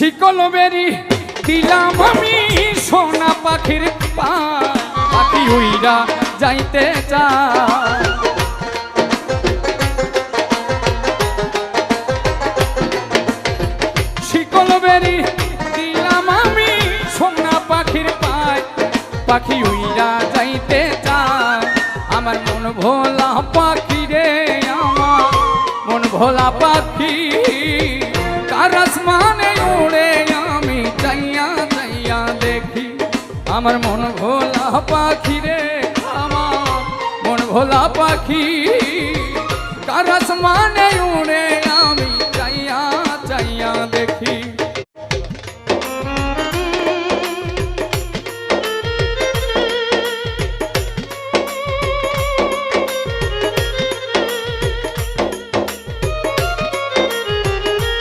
শিকল বেরি দিলাম আমি সোনা পাখির পায়, পাখি উইরা যাইতে চায়। শিকল বেরি দিলাম আমি সোনা পাখির পায়, পাখি উইরা যাইতে চায়। আমার মন ভোলা পাখি রে, আমার মন ভোলা পাখি, কার আসমানে উড়ে আমি চাইয়া চাইয়া দেখি। আমার মন ভোলা পাখি রে, আমার মন ভোলা পাখি, কার আসমানে উড়ে আমি